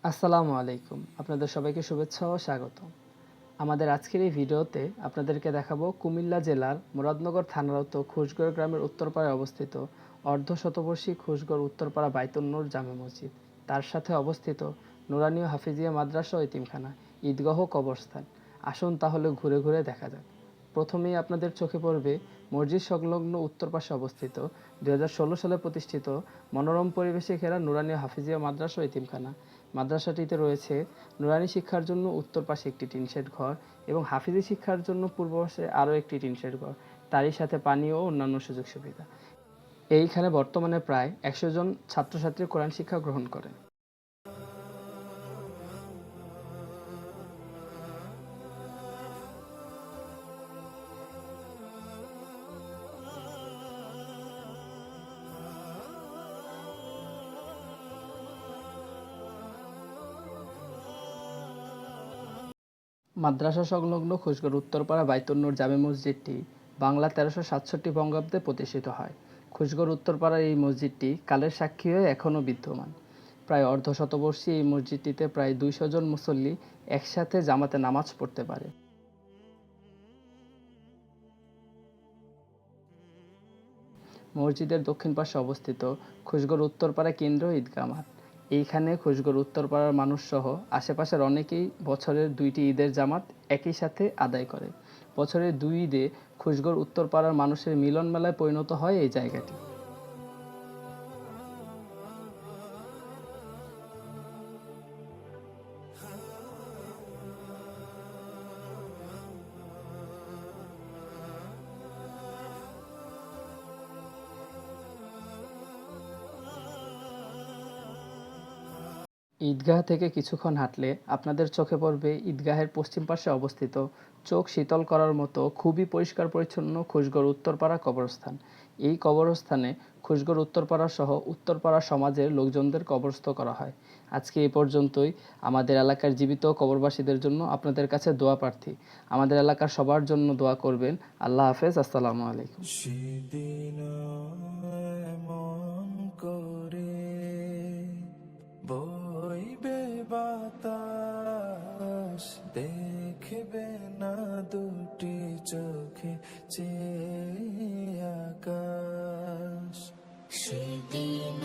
আসসালামু আলাইকুম। আপনাদের সবাইকে শুভেচ্ছা ও স্বাগতম। আমাদের আজকের এই ভিডিওতে আপনাদেরকে দেখাবো কুমিল্লা জেলার মুরাদনগর থানারত খুশগড় গ্রামের উত্তরপাড়ায় অবস্থিত অর্ধশতবর্ষী খুশগড় উত্তরপাড়া বাইতুন নূর জামে মসজিদ, তার সাথে অবস্থিত নুরানী হাফিজিয়া মাদ্রাসা ও এতিমখানা, ঈদগাহ, কবরস্থান। আসুন তাহলে ঘুরে ঘুরে দেখা যাক। প্রথমেই আপনাদের চোখে পড়বে মসজিদ সংলগ্ন উত্তর পাশে অবস্থিত 2016 সালে প্রতিষ্ঠিত মনোরম পরিবেশে ঘেরা নুরানী হাফিজিয়া মাদ্রাসা ও এতিমখানা। মাদ্রাসাটিতে রয়েছে নুরানী শিক্ষার জন্য উত্তর পাশে একটি টিনশেড ঘর এবং হাফিজি শিক্ষার জন্য পূর্ব পাশে আরও একটি টিনশেড ঘর, তারই সাথে পানি ও অন্যান্য সুযোগ সুবিধা। এইখানে বর্তমানে প্রায় 100 জন ছাত্রছাত্রী কোরআন শিক্ষা গ্রহণ করে। মাদ্রাসা সংলগ্ন খুশগড় উত্তরপাড়া বাইতুন নূর জামে মসজিদটি বাংলা 1367 বঙ্গাব্দে প্রতিষ্ঠিত হয়। খুশগড় উত্তরপাড়ার এই মসজিদটি কালের সাক্ষী হয়ে এখনও বিদ্যমান। প্রায় অর্ধশতবর্ষী এই মসজিদটিতে প্রায় 200 জন মুসল্লি একসাথে জামাতে নামাজ পড়তে পারে। মসজিদের দক্ষিণ পাশে অবস্থিত খুশগড় উত্তরপাড়া কেন্দ্র ঈদগাহ মাঠ। এইখানে খুশগড় উত্তরপাড়ার মানুষসহ আশেপাশের অনেকেই বছরের 2টি ঈদের জামাত একই সাথে আদায় করে। বছরের 2 ঈদে খুশগড় উত্তরপাড়ার মানুষের মিলন মেলায় পরিণত হয় এই জায়গাটি। ঈদগাহ থেকে কিছুক্ষণ হাঁটলে আপনাদের চোখে পড়বে ঈদগাহের পশ্চিম পাশে অবস্থিত চোখ শীতল করার মতো খুবই পরিষ্কার পরিচ্ছন্ন খুশগড় উত্তরপাড়া কবরস্থান। এই কবরস্থানে খুশগড় উত্তরপাড়া সহ উত্তরপাড়া সমাজের লোকজনদের কবরস্থ করা হয়। আজকে এই পর্যন্তই। আমাদের এলাকার জীবিত কবরবাসীদের জন্য আপনাদের কাছে দোয়া প্রার্থী। আমাদের এলাকার সবার জন্য দোয়া করবেন। আল্লাহ হাফেজ। আসসালামু আলাইকুম। সেদিন মন করে বইবে বাতাস, দেখবে না দুটি চোখে চেয়ে আকাশ। সেদিন